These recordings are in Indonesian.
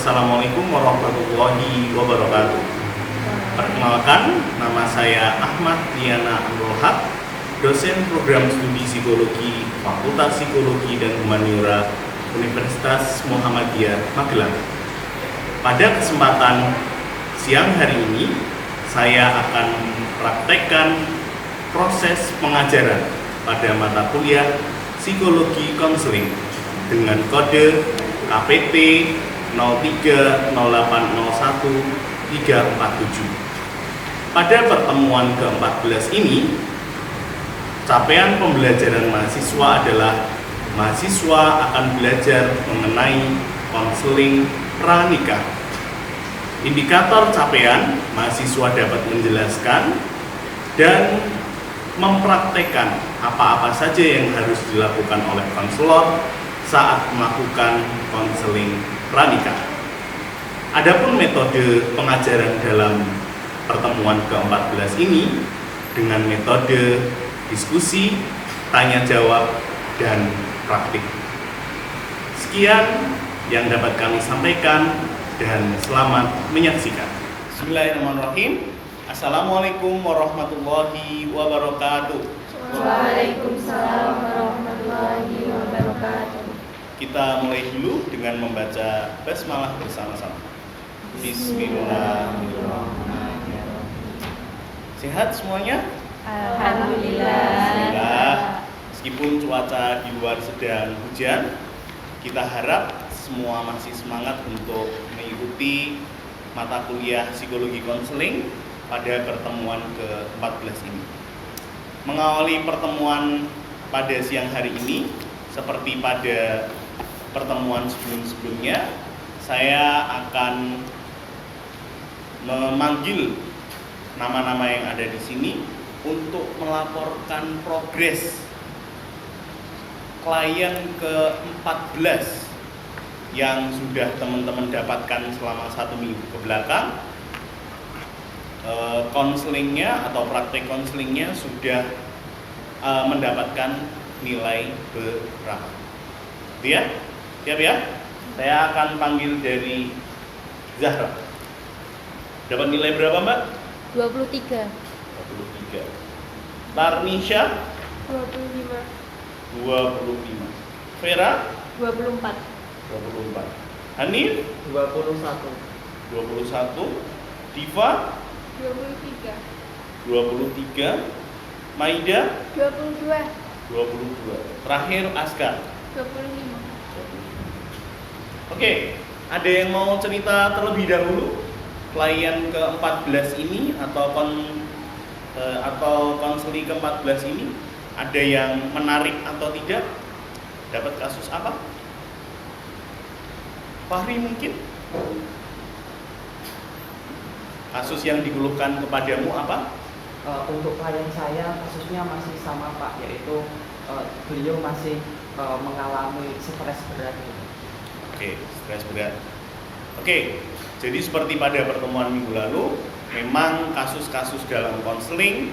Assalamualaikum warahmatullahi wabarakatuh. Perkenalkan, nama saya Ahmad Liana Abdulhaq, dosen program studi psikologi Fakultas Psikologi dan Humaniora Universitas Muhammadiyah Magelang. Pada kesempatan siang hari ini, saya akan mempraktekkan proses pengajaran pada mata kuliah Psikologi Konseling dengan kode KPT 030801 347. Pada pertemuan ke-14 ini, capaian pembelajaran mahasiswa adalah mahasiswa akan belajar mengenai konseling pranikah. Indikator capaian, mahasiswa dapat menjelaskan dan mempraktekkan apa-apa saja yang harus dilakukan oleh konselor saat melakukan konseling pranikah. Adapun metode pengajaran dalam pertemuan ke-14 ini dengan metode diskusi, tanya jawab, dan praktik. Sekian yang dapat kami sampaikan dan selamat menyaksikan. Bismillahirrahmanirrahim. Assalamualaikum warahmatullahi wabarakatuh. Waalaikumsalam warahmatullahi wabarakatuh. Kita mulai dulu dengan membaca basmalah bersama-sama. Bismillahirrahmanirrahim. Sehat semuanya? Alhamdulillah. Meskipun cuaca di luar sedang hujan, kita harap semua masih semangat untuk mengikuti mata kuliah psikologi konseling pada pertemuan ke-14 ini. Mengawali pertemuan pada siang hari ini, seperti pada pertemuan sebelum-sebelumnya, saya akan memanggil nama-nama yang ada di sini untuk melaporkan progres klien ke-14 yang sudah teman-teman dapatkan selama 1 minggu ke belakang. Konselingnya atau praktek konselingnya sudah mendapatkan nilai berapa? Ya? Siap ya? Saya akan panggil dari Zahra. Dapat nilai berapa, Mbak? 23. 23. Tarnisha? 25. 25. Vera? 24. 24. Hanif? 21. 21. Diva? 23. 23. Maida? 22. 22. Terakhir Askar? 25. Oke, ada yang mau cerita terlebih dahulu klien ke-14 ini atau konseling ke-14 ini, ada yang menarik atau tidak? Dapat kasus apa? Fahri mungkin? Kasus yang dikeluhkan kepadamu apa? Untuk klien saya kasusnya masih sama Pak, yaitu beliau masih mengalami stres berat. Oke, stres berat. Oke, jadi seperti pada pertemuan minggu lalu, memang kasus-kasus dalam konseling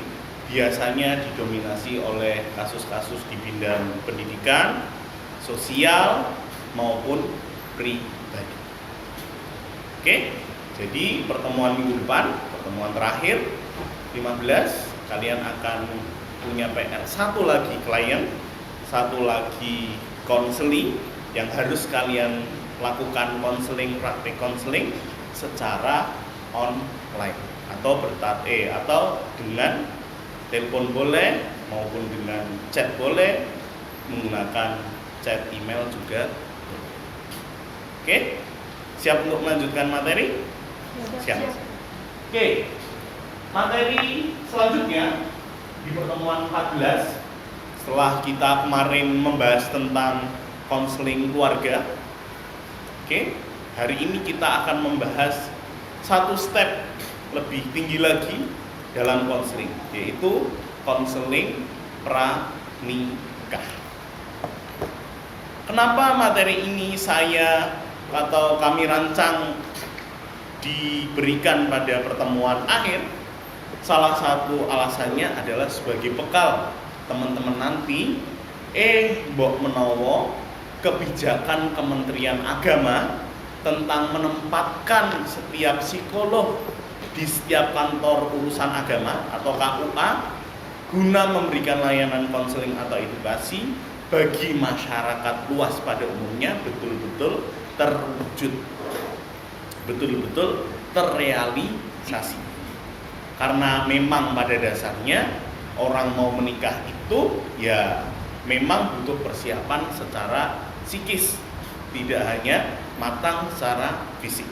biasanya didominasi oleh kasus-kasus di bidang pendidikan, sosial, maupun pribadi. Oke, jadi pertemuan minggu depan, pertemuan terakhir 15, kalian akan punya PR satu lagi klien, satu lagi konseling yang harus kalian lakukan konseling, praktik konseling secara online atau atau dengan telepon boleh maupun dengan chat boleh, menggunakan chat email juga. Oke, siap untuk melanjutkan materi? Siap. Oke, materi selanjutnya di pertemuan 14, setelah kita kemarin membahas tentang konseling keluarga. Oke, hari ini kita akan membahas satu step lebih tinggi lagi dalam konseling, yaitu konseling pranikah. Kenapa materi ini kami rancang diberikan pada pertemuan akhir? Salah satu alasannya adalah sebagai bekal teman-teman nanti mbok menawa kebijakan Kementerian Agama tentang menempatkan setiap psikolog di setiap kantor urusan agama atau KUA guna memberikan layanan konseling atau edukasi bagi masyarakat luas pada umumnya betul-betul terwujud, betul-betul terrealisasi. Karena memang pada dasarnya orang mau menikah itu ya memang butuh persiapan secara psikis, tidak hanya matang secara fisik.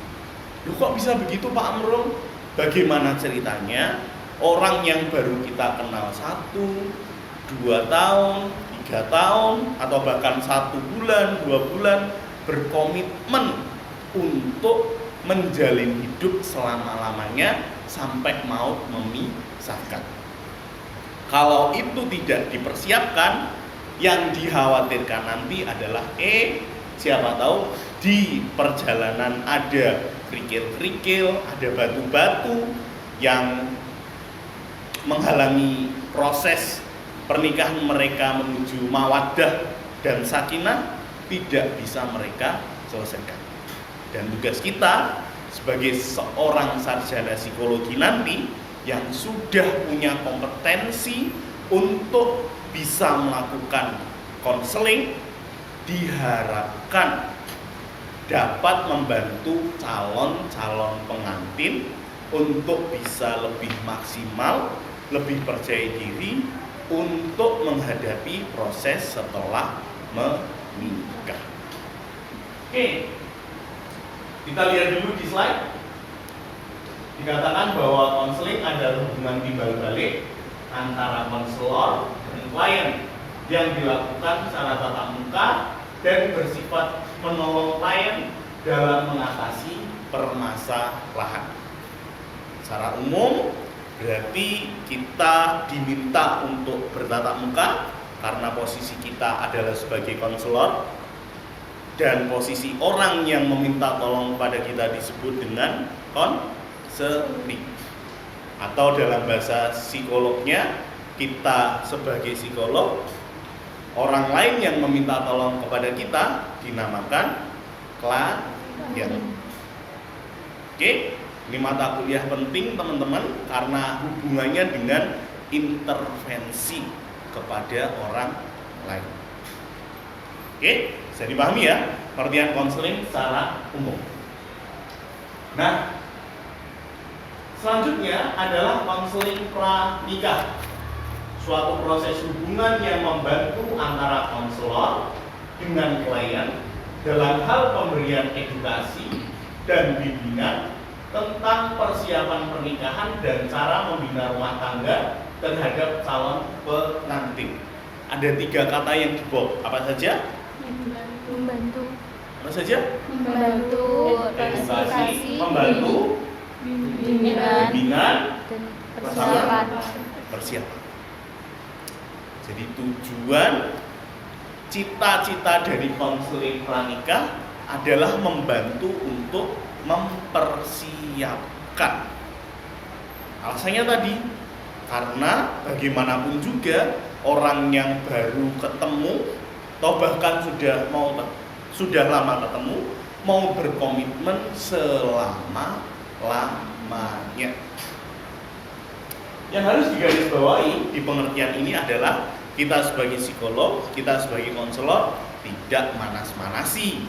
Loh, kok bisa begitu Pak Amrul? Bagaimana ceritanya? Orang yang baru kita kenal 1, 2 tahun, 3 tahun, atau bahkan 1 bulan, 2 bulan berkomitmen untuk menjalin hidup selama-lamanya sampai maut memisahkan. Kalau itu tidak dipersiapkan, yang dikhawatirkan nanti adalah siapa tahu di perjalanan ada kerikil-kerikil, ada batu-batu yang menghalangi proses pernikahan mereka menuju mawaddah dan sakinah, tidak bisa mereka selesaikan. Dan tugas kita sebagai seorang sarjana psikologi nanti yang sudah punya kompetensi untuk bisa melakukan konseling diharapkan dapat membantu calon-calon pengantin untuk bisa lebih maksimal, lebih percaya diri untuk menghadapi proses setelah menikah. Oke, kita lihat dulu di slide. Dikatakan bahwa konseling adalah hubungan timbal balik antara konselor dan klien yang dilakukan secara tatap muka dan bersifat menolong klien dalam mengatasi permasalahan. Secara umum berarti kita diminta untuk bertatap muka karena posisi kita adalah sebagai konselor, dan posisi orang yang meminta tolong pada kita disebut dengan konseling. Atau dalam bahasa psikolognya, kita sebagai psikolog, orang lain yang meminta tolong kepada kita dinamakan klien. Oke, ini mata kuliah penting teman-teman karena hubungannya dengan intervensi kepada orang lain. Oke, bisa dipahami ya pengertian konseling secara umum. Nah, selanjutnya adalah konseling pranikah, suatu proses hubungan yang membantu antara konselor dengan klien dalam hal pemberian edukasi dan bimbingan tentang persiapan pernikahan dan cara membina rumah tangga terhadap calon pengantin. Ada 3 kata yang di bold, apa saja? Membantu. Apa saja? Membantu. Edukasi, membantu, bimbingan, Dan persiapan. persiapan. Jadi tujuan cita-cita dari konseling pranikah adalah membantu untuk mempersiapkan. Alasannya tadi karena bagaimanapun juga orang yang baru ketemu atau bahkan sudah lama ketemu mau berkomitmen selama-lamanya. Yang harus digarisbawahi di pengertian ini adalah kita sebagai psikolog, kita sebagai konselor tidak manas-manasi,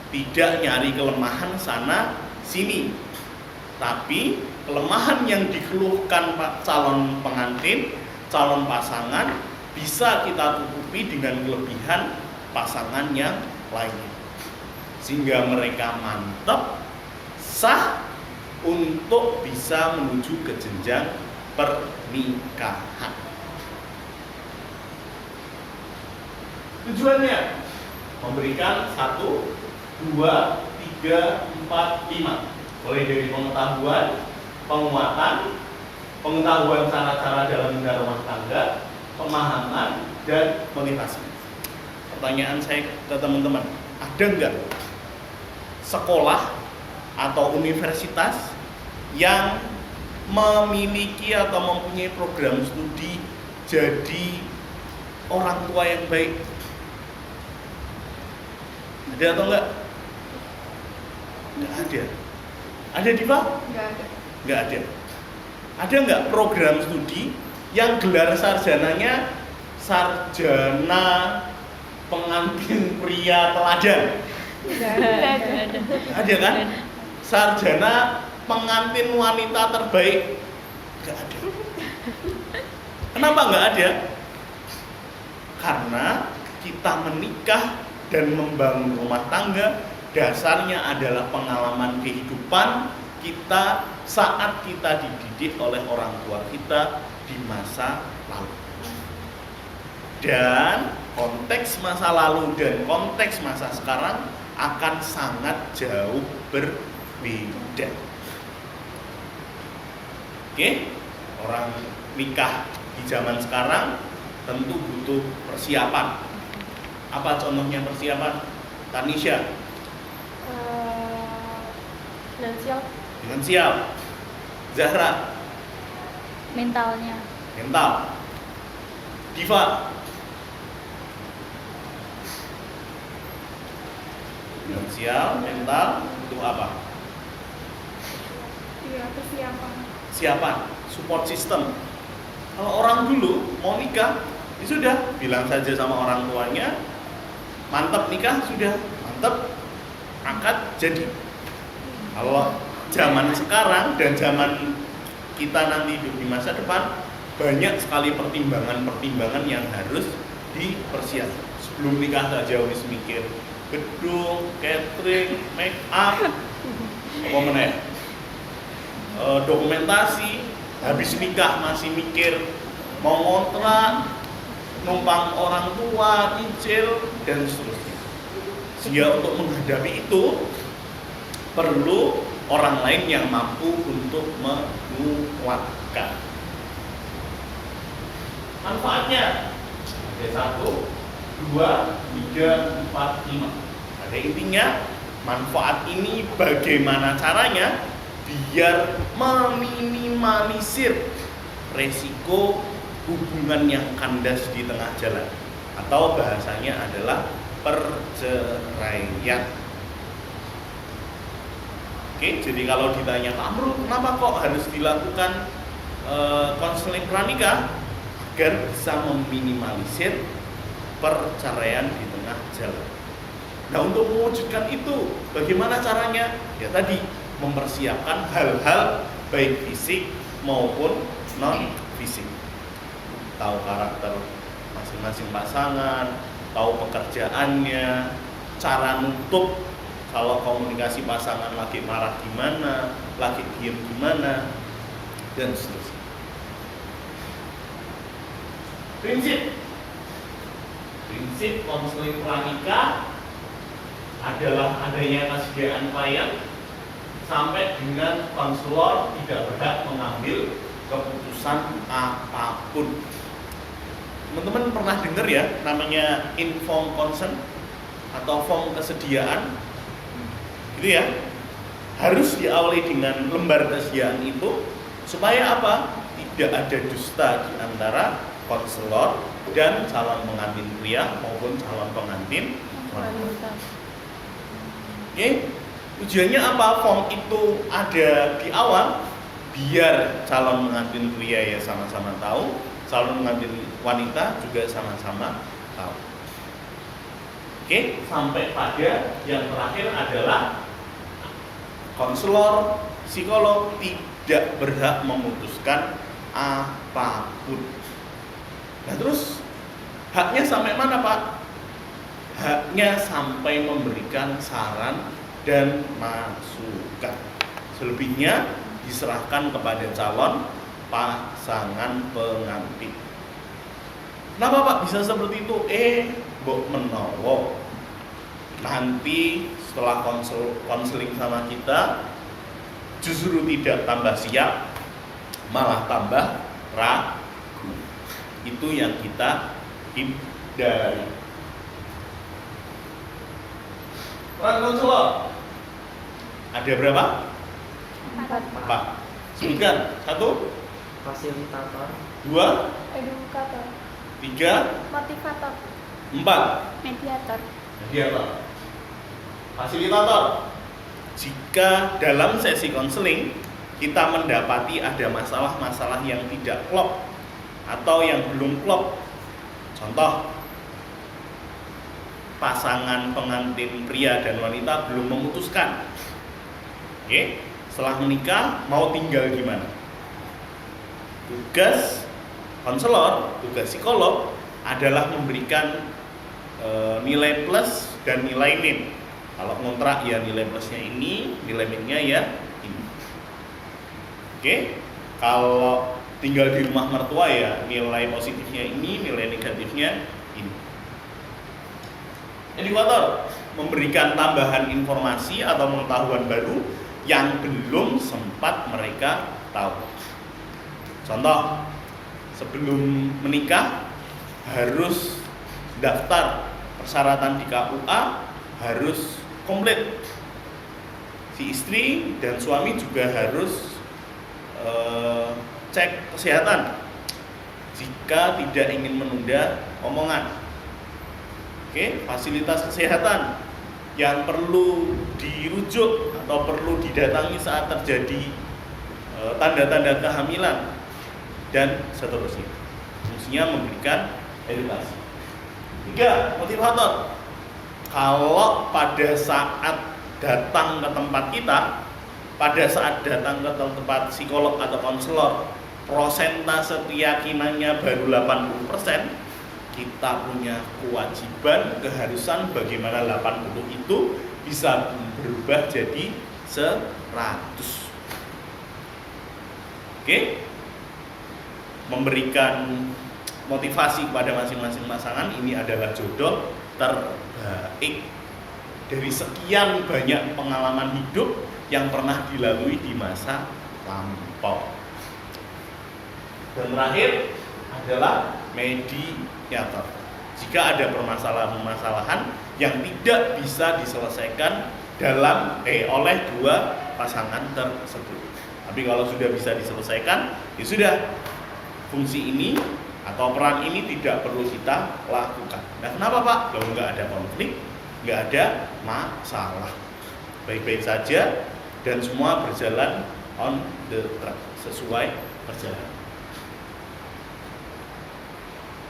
tidak nyari kelemahan sana sini, tapi kelemahan yang dikeluhkan calon pengantin, calon pasangan bisa kita tutupi dengan kelebihan pasangan yang lainnya, sehingga mereka mantap, sah untuk bisa menuju ke jenjang pernikahan. Tujuannya memberikan 1, 2, 3, 4, 5. Mulai dari pengetahuan, penguatan, pengetahuan cara-cara dalam membina rumah tangga, pemahaman, dan motivasi. Pertanyaan saya ke teman-teman, ada nggak sekolah atau universitas yang memiliki atau mempunyai program studi jadi orang tua yang baik? Ada atau enggak? Nggak ada. Ada Diva? Nggak ada. Nggak ada. Ada nggak program studi yang gelar sarjananya sarjana pengantin pria teladan? Nggak ada. Ada kan? Sarjana pengantin wanita terbaik? Nggak ada. Kenapa nggak ada? Karena kita menikah dan membangun rumah tangga dasarnya adalah pengalaman kehidupan kita saat kita dididik oleh orang tua kita di masa lalu. Dan konteks masa lalu dan konteks masa sekarang akan sangat jauh berbeda. Oke, orang nikah di zaman sekarang tentu butuh persiapan. Apa contohnya persiapan? Tanisha? Finansial. Finansial. Zahra? Mentalnya. Mental. Diva? Finansial, mental, butuh apa? Iya, persiapan. Siapa? Support system. Kalau orang dulu mau nikah, ya sudah, bilang saja sama orang tuanya, mantap nikah, sudah, mantap, angkat, jadi. Kalau zaman sekarang dan zaman kita nanti hidup di masa depan, banyak sekali pertimbangan-pertimbangan yang harus dipersiapkan. Sebelum nikah saja wis mikir gedung, catering, make up, apa meneh, dokumentasi. Habis nikah masih mikir mau ngontrak, numpang orang tua, cicil, dan seterusnya. Dia untuk menghadapi itu perlu orang lain yang mampu untuk menguatkan. Manfaatnya ada 1, 2, 3, 4, 5. Pada intinya manfaat ini bagaimana caranya biar meminimalisir resiko hubungan yang kandas di tengah jalan, atau bahasanya adalah perceraian. Oke, jadi kalau ditanya Pak Amrul, kenapa kok harus dilakukan konseling pranikah? Agar bisa meminimalisir perceraian di tengah jalan. Nah, untuk mewujudkan itu, bagaimana caranya? Ya tadi, mempersiapkan hal-hal baik fisik maupun non fisik. Tahu karakter masing-masing pasangan, tahu pekerjaannya, cara nutup kalau komunikasi pasangan lagi marah gimana, lagi diem gimana, dan seterusnya. Prinsip konseling pranikah adalah adanya kesediaan klien sampai dengan konselor tidak berhak mengambil keputusan apapun. Teman-teman pernah dengar ya namanya informed consent atau form kesediaan, gitu ya? Harus diawali dengan lembar kesediaan itu supaya apa? Tidak ada dusta di antara konselor dan calon pengantin pria maupun calon pengantin wanita. Oke, tujuannya apa? Form itu ada di awal biar calon pengantin pria ya sama-sama tahu, calon pengantin wanita juga sama-sama tahu. Oke, sampai pada yang terakhir adalah konselor, psikolog tidak berhak memutuskan apapun. Nah terus haknya sampai mana Pak? Haknya sampai memberikan saran dan masukan. Selebihnya diserahkan kepada calon pasangan pengantin. Kenapa Pak bisa seperti itu? Mbok menawa nanti setelah konseling sama kita justru tidak tambah siap, malah tambah ragu. Itu yang kita hindari. Peran konselor ada berapa? 4. Sebutkan. 1, Fasilitator, 2, Edukator. 3, Motivator. 4. Mediator. Mediator. Fasilitator. jika dalam sesi konseling kita mendapati ada masalah-masalah yang tidak klop atau yang belum klop. Contoh, pasangan pengantin pria dan wanita belum memutuskan. Oke, setelah menikah mau tinggal gimana? Tugas konselor, tugas psikolog adalah memberikan nilai plus dan nilai min. Kalau kontrak ya nilai plusnya ini, nilai minnya ya ini. Oke, kalau tinggal di rumah mertua ya nilai positifnya ini, nilai negatifnya ini. Edukator memberikan tambahan informasi atau pengetahuan baru yang belum sempat mereka tahu. Contoh, sebelum menikah harus daftar persyaratan di KUA harus komplit. Si istri dan suami juga harus cek kesehatan jika tidak ingin menunda omongan. Oke, fasilitas kesehatan yang perlu dirujuk atau perlu didatangi saat terjadi tanda-tanda kehamilan dan seterusnya. Fungsinya memberikan edukasi. 3. Motivator. Kalau pada saat datang ke tempat kita, pada saat datang ke tempat psikolog atau konselor, prosentase keyakinannya baru 80%, kita punya kewajiban, keharusan bagaimana 80 itu bisa berubah jadi 100. Oke? Memberikan motivasi kepada masing-masing pasangan, ini adalah jodoh terbaik dari sekian banyak pengalaman hidup yang pernah dilalui di masa lampau. Dan terakhir adalah mediator. Jika ada permasalahan-permasalahan yang tidak bisa diselesaikan oleh dua pasangan tersebut. Tapi kalau sudah bisa diselesaikan, ya sudah, fungsi ini atau peran ini tidak perlu kita lakukan. Nah, kenapa Pak? Kalau nggak ada konflik, nggak ada masalah, baik-baik saja dan semua berjalan on the track, sesuai perjalanan.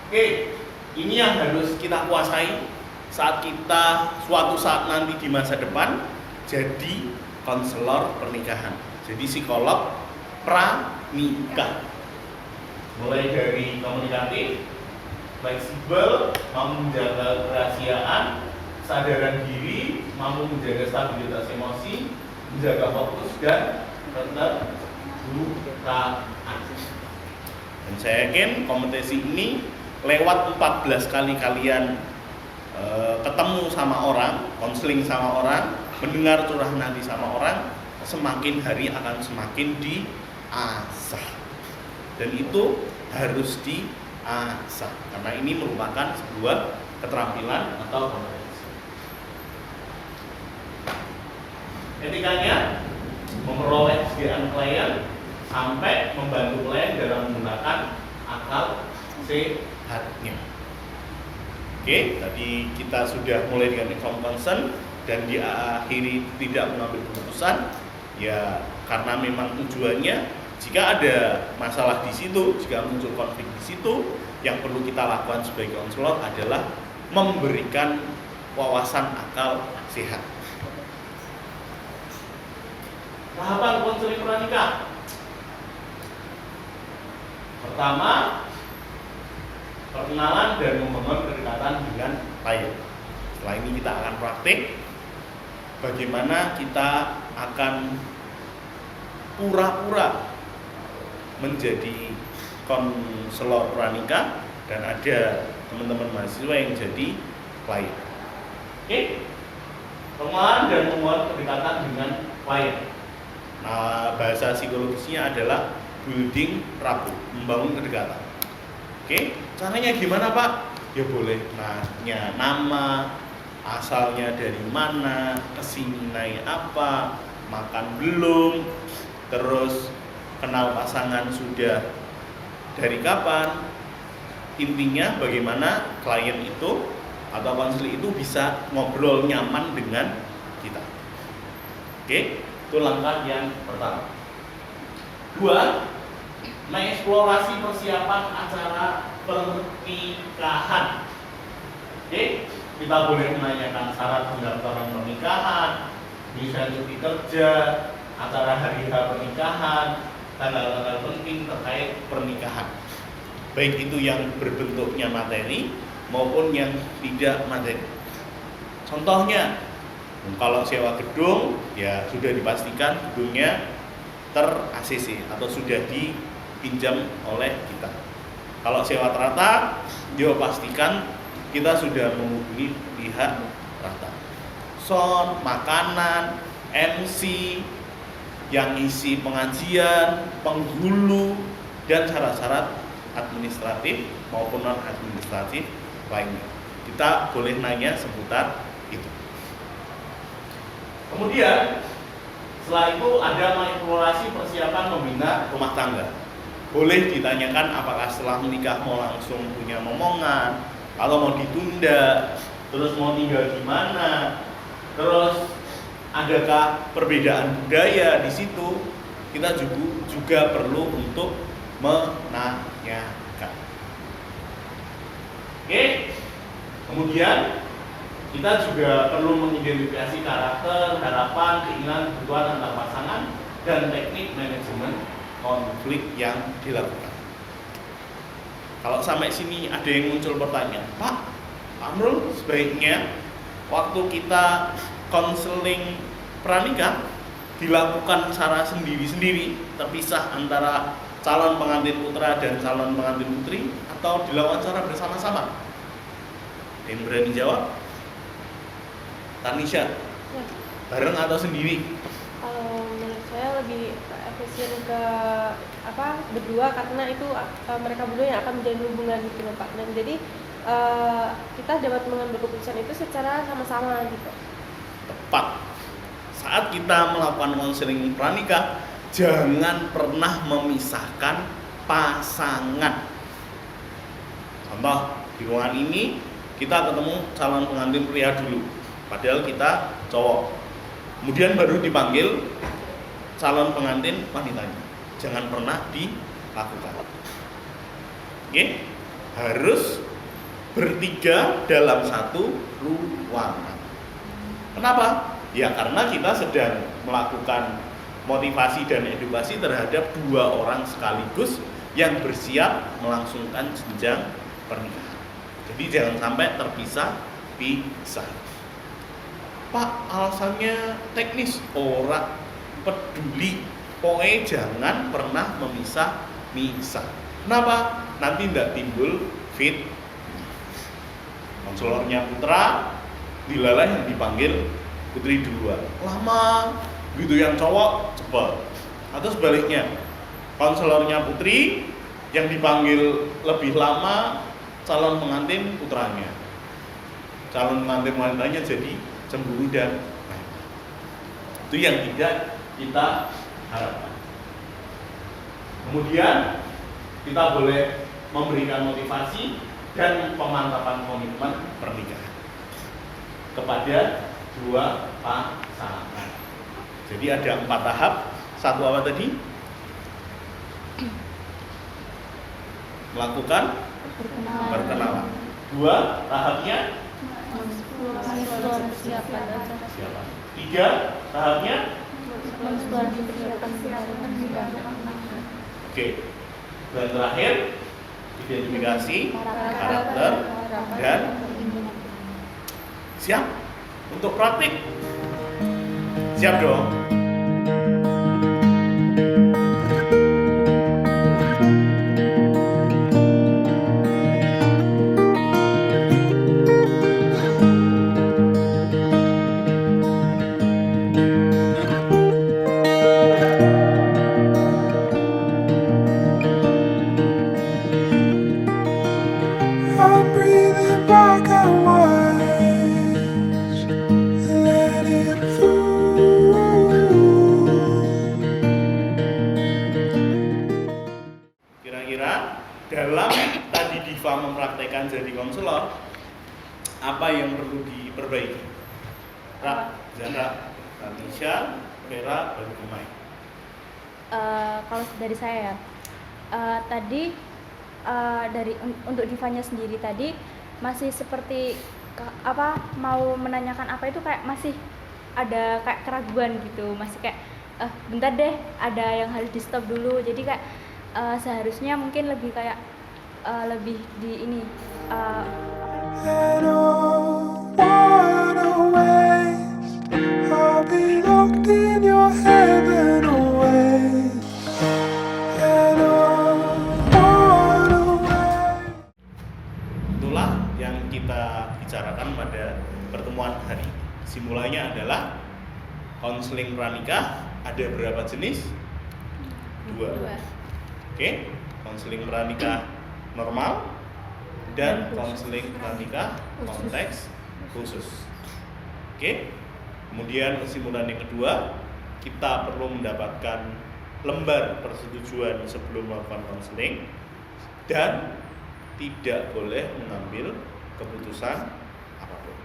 Oke, ini yang harus kita kuasai saat kita suatu saat nanti di masa depan jadi konselor pernikahan, jadi psikolog pranikah. Mulai dari komunikatif, fleksibel, mampu menjaga kerahasiaan, kesadaran diri, mampu menjaga stabilitas emosi, menjaga fokus dan keterbukaan. Dan saya yakin kompetensi ini lewat 14 kali kalian ketemu sama orang, konseling sama orang, mendengar curahan hati sama orang, semakin hari akan semakin diasah. Dan itu harus diasah karena ini merupakan sebuah keterampilan atau kompetensi. Etikanya memperoleh kesediaan klien sampai membantu klien dalam menggunakan akal sehatnya. Oke, tadi kita sudah mulai dengan informed consent dan diakhiri tidak mengambil keputusan, ya karena memang tujuannya jika ada masalah di situ, jika muncul konflik di situ, yang perlu kita lakukan sebagai konselor adalah memberikan wawasan akal sehat. Tahapan konseling pranikah. Pertama, perkenalan dan membangun kedekatan dengan klien. Setelah ini kita akan praktik bagaimana kita akan pura-pura menjadi konselor pranikah dan ada teman-teman mahasiswa yang jadi klien. Oke, pengenalan dan membuat kedekatan dengan klien. Nah, bahasa psikologisnya adalah building rapport, membangun kedekatan. Oke, caranya gimana Pak? Ya boleh nanya nama, asalnya dari mana, kesini naik apa, makan belum, terus kenal pasangan sudah dari kapan. Intinya bagaimana klien itu atau konselor itu bisa ngobrol nyaman dengan kita. Oke, itu langkah yang pertama. 2, mengeksplorasi persiapan acara pernikahan. Oke, kita boleh menanyakan syarat pendaftaran pernikahan, bisa cuti kerja, acara hari H pernikahan, tanggal-tanggal penting terkait pernikahan. Baik itu yang berbentuknya materi maupun yang tidak materi. Contohnya, kalau sewa gedung, ya sudah dipastikan gedungnya ter-ACC atau sudah dipinjam oleh kita. Kalau sewa terata, dia pastikan kita sudah menghubungi pihak terata. Sound, makanan, MC, yang isi pengajian, penghulu, dan syarat-syarat administratif maupun non-administratif lainnya. Kita boleh nanya seputar itu. Kemudian setelah itu ada mengeksplorasi persiapan membina rumah tangga. Boleh ditanyakan apakah setelah menikah mau langsung punya momongan, kalau mau ditunda, terus mau tinggal di mana, terus adakah perbedaan budaya di situ. Kita juga perlu untuk menanyakan. Oke. Kemudian kita juga perlu mengidentifikasi karakter, harapan, keinginan, kebutuhan antar pasangan dan teknik manajemen konflik yang dilakukan. Kalau sampai sini ada yang muncul pertanyaan, Pak Amrul, sebaiknya waktu kita konseling pranikah dilakukan secara sendiri-sendiri, terpisah antara calon pengantin putra dan calon pengantin putri, atau dilakukan secara bersama-sama? Yang berani jawab? Tanisha, Ya, bareng atau sendiri? kalau menurut saya lebih efisien ke berdua, karena itu mereka berdua yang akan menjalin hubungan gitu loh Pak. Dan jadi kita dapat mengambil keputusan itu secara sama-sama gitu. Tepat. Saat kita melakukan konseling pranikah, jangan pernah memisahkan pasangan. Contoh, di ruangan ini kita ketemu calon pengantin pria dulu, padahal kita cowok. Kemudian baru dipanggil calon pengantin wanitanya. Jangan pernah dilakukan. Oke? Harus bertiga dalam satu ruangan. Kenapa? Ya karena kita sedang melakukan motivasi dan edukasi terhadap dua orang sekaligus yang bersiap melangsungkan jenjang pernikahan. Jadi jangan sampai terpisah-pisah. Pak, alasannya teknis, orang peduli. Pokoknya jangan pernah memisah-misah. Kenapa? Nanti tidak timbul fit. Konselornya putra, dilalah yang dipanggil putri duluan. Lama, gitu yang cowok cepet. Atau sebaliknya, konselornya putri yang dipanggil lebih lama, calon pengantin putranya. Calon pengantin wanitanya jadi cemburu dan itu yang tidak kita harapkan. Kemudian kita boleh memberikan motivasi dan pemantapan komitmen pernikahan kepada dua pasangan. Jadi ada 4 tahap. Satu apa tadi? Melakukan perkenalan. 2 tahapnya Persiapan aja. 3 tahapnya. Mengeksplorasi persiapan pernikahan. Oke. Dan terakhir identifikasi karakter dan siap untuk praktik. Siap dong. I'm breathing back I was, let it through. Kira-kira dalam tadi Diva mempraktekkan jadi konselor, apa yang perlu diperbaiki? Zahra, Tanisha, Vera dan Kumai. Kalau dari saya ya, tadi untuk Divanya sendiri tadi masih seperti mau menanyakan apa itu kayak masih ada kayak keraguan gitu, masih kayak bentar deh, ada yang harus di stop dulu. Jadi kayak seharusnya mungkin lebih kayak lebih di ini I don't wanna waste. I'll be locked in your heaven away. I don't wanna waste. Itulah yang kita bicarakan pada pertemuan hari ini. Simulanya adalah konseling pranikah ada berapa jenis? 2. Oke, konseling pranikah normal dan konseling pranikah konteks khusus. Oke. Kemudian kesimpulan yang kedua, kita perlu mendapatkan lembar persetujuan sebelum melakukan konseling dan tidak boleh mengambil keputusan apapun.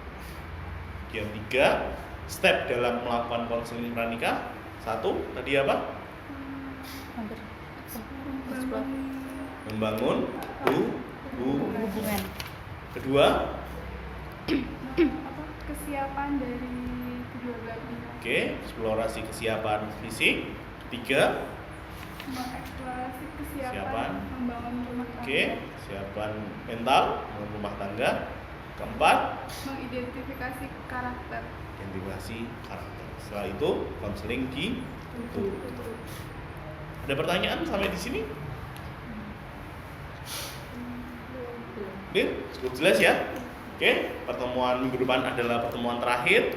Yang 3, step dalam melakukan konseling pranikah. 1, tadi apa? Membangun hubungan. Kedua, kesiapan dari kedua belah pihak. oke, eksplorasi kesiapan fisik. 3, Mengeksplorasi Kesiapan. kesiapan membangun rumah tangga. oke, kesiapan mental membangun rumah tangga. 4, Mengidentifikasi karakter. identifikasi karakter. Setelah itu konseling ditutup. Ada pertanyaan sampai di sini? Oke, cukup jelas ya. Oke, pertemuan minggu depan adalah pertemuan terakhir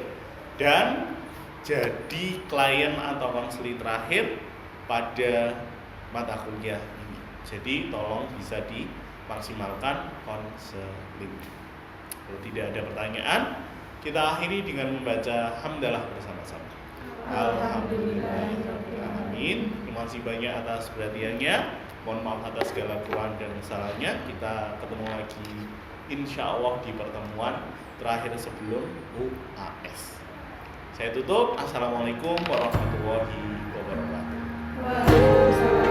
dan jadi klien atau konseling terakhir pada mata kuliah ini. Jadi tolong bisa dimaksimalkan konseling. Kalau tidak ada pertanyaan, kita akhiri dengan membaca hamdalah bersama-sama. Alhamdulillahirrahmanirrahim. Terima kasih banyak atas perhatiannya. Mohon maaf atas segala kekurangan dan kesalahannya. Kita ketemu lagi insya Allah di pertemuan terakhir sebelum UAS. Saya tutup. Assalamualaikum warahmatullahi wabarakatuh. Waalaikumsalam.